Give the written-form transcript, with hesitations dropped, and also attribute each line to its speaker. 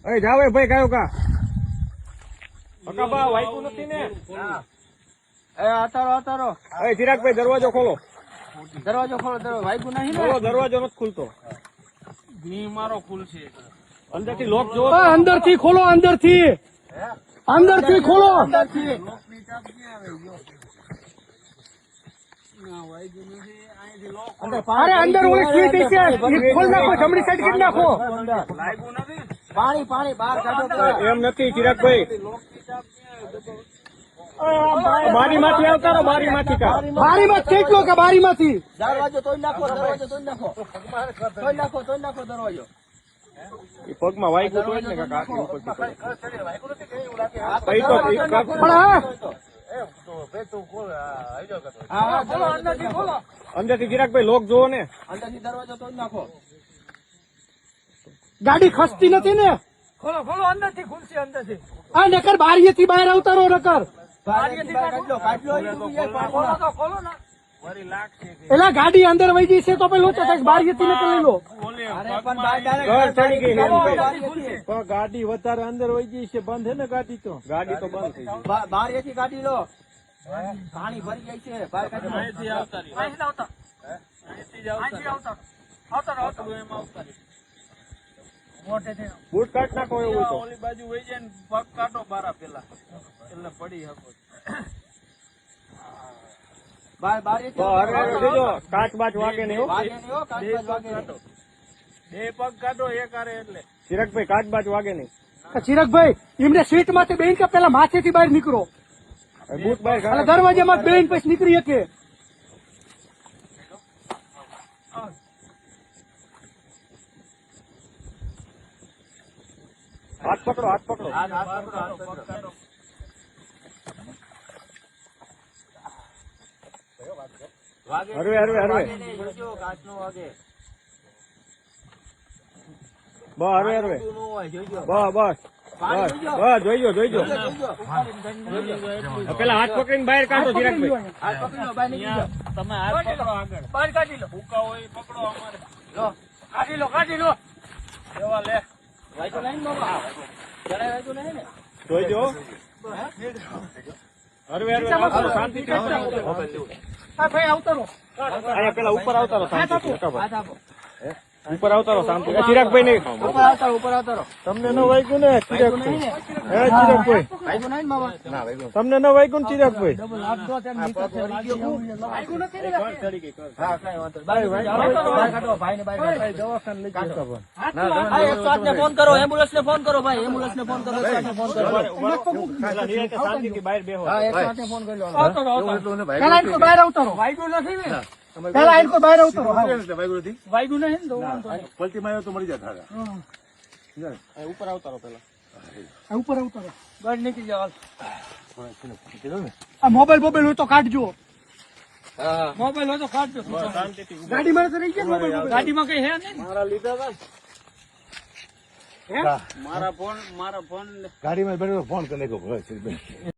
Speaker 1: એ જાવે ભાઈ કયો કા બા વાઈકું નથી ને?
Speaker 2: એ આતારો
Speaker 1: એ ચિરાગભાઈ દરવાજો ખોલો.
Speaker 2: વાઈકું નહીં ને?
Speaker 1: દરવાજો નથી ખુલતો.
Speaker 2: મારો ખુલશે
Speaker 1: અંદરથી લોક જો.
Speaker 3: અંદરથી ખોલો, અંદરથી ખોલો. અરે અંદર ઓલી સ્વીટ છે, ખોલ નાખો, જમણી સાઈડ કરી નાખો.
Speaker 2: પાણી બહાર કાઢો.
Speaker 1: એમ નથી ચિરાગભાઈ, બારીમાંથી આવતા રહો. બારીમાંથી કા
Speaker 3: બારીમાં કેટલો કે બારીમાંથી
Speaker 2: દરવાજો તોડી નાખો. દરવાજો
Speaker 1: એ પગમાં વાઈકું તો જ ને કાકા. અંદરથી ચિરાગભાઈ લોક જોવો ને.
Speaker 2: અંદરથી દરવાજો તોડી નાખો.
Speaker 3: ગાડી ખસતી નથી ને?
Speaker 2: ખોલો અંદરથી ખુલશે. અંદરથી
Speaker 3: આ નકર બારીએથી બહાર આવતારો નકર.
Speaker 2: ખોલો ને.
Speaker 3: એલા ગાડી અંદર વહી ગઈ છે તો પેલો તો બારીએથી નકર લઈ લો.
Speaker 1: ઘર ચડી ગઈ છે.
Speaker 4: ગાડી વધારે અંદર વહી ગઈ છે. બંધ હે ને ગાડી તો
Speaker 1: ગાડી તો બંધ થઈ ગઈ.
Speaker 2: બારીએથી ગાડી લો. પાણી ભરી જાય છે. બહાર કાઢો.
Speaker 1: બૂટ કાઢ નાખો એવું તો.
Speaker 4: ઓલી બાજુ વહી જાય ને પગ કાઢો બારા પેલા એટલે પડી શકો.
Speaker 1: જોજો કાચ બાચ વાગે નહીં.
Speaker 4: બે પગ કાઢો એક આરે એટલે
Speaker 1: ચિરાગભાઈ કાચ બાચ વાગે નહીં.
Speaker 3: ચિરાગભાઈ એમને સીટ માંથી બેન કે પેલા માથેથી બહાર નીકળો.
Speaker 1: બૂટ બહાર
Speaker 3: અને દરવાજામાં બેન પછી નીકળી શકે.
Speaker 1: હાથ પકડો. હરવે
Speaker 2: કાચ નો વાગે.
Speaker 1: હરવે બસ જોઈજો. પેલા હાથ પકડીને બહાર કાઢો ચિરાગભાઈ.
Speaker 4: તમે હાથ પકડો આગળ
Speaker 2: બહાર કાઢી લો.
Speaker 4: ભૂકા હોય એ પકડો અમારે
Speaker 2: કાઢી લો.
Speaker 4: એવા લે
Speaker 2: વાઈકો નહીં બાબા. જરાય વાઈકો નહીં ને?
Speaker 1: જોઈજો. હરવે શાંતિથી.
Speaker 3: હા ભાઈ આવતારો.
Speaker 1: અહીંયા પેલા ઉપર આવતા રહો શાંતિથી.
Speaker 2: હાથ આપો.
Speaker 1: ઉપર આવતા રહો શાંતિ. ચિરાગભાઈ નહીં
Speaker 2: ઉપર આવતારો.
Speaker 4: તમને ન વાગ્યું ને ચિરાગભાઈ? હે ચિરાગભાઈ
Speaker 2: વાઈકો નહીં ને બાબા?
Speaker 4: તમને ન વાગ્યું ને ચિરાગભાઈ?
Speaker 2: હા કઈ વાંધો નહીં. બહાર કાઢો. ભાઈને બહાર કાઢો.
Speaker 4: દવાખાને લઈ જતા પણ.
Speaker 2: હા 108 ને ફોન કરો. એમ્બ્યુલન્સ ને ફોન કરો ભાઈ. એમ્બ્યુલન્સ ને ફોન કરો. 108 ને ફોન કરો.
Speaker 1: શાંતિથી બહાર બેહો.
Speaker 2: હા 108 ને ફોન કરી લો.
Speaker 3: પેલા ઇनको બહાર આવતારો.
Speaker 2: વાઈકો નથી ને?
Speaker 3: પેલા ઇनको બહાર આવતારો.
Speaker 2: વાઈકો નહીં ને?
Speaker 4: પલટી માર્યો તો મરી જાય.
Speaker 1: ઉપર આવતા રહો પેલા.
Speaker 3: ઉપર આવતારો.
Speaker 2: ગાડી નીકળી જાવ.
Speaker 3: આ મોબાઈલ હોય તો કાઢજો.
Speaker 2: મોબાઈલ હોય તો કાઢજો.
Speaker 3: ગાડીમાં તો રહી ગયા મોબાઈલ.
Speaker 2: ગાડીમાં કઈ હે નહીં?
Speaker 4: મારા લીધા હતા
Speaker 2: મારા ફોન
Speaker 4: ગાડીમાં ફોન કરી નાખ્યો.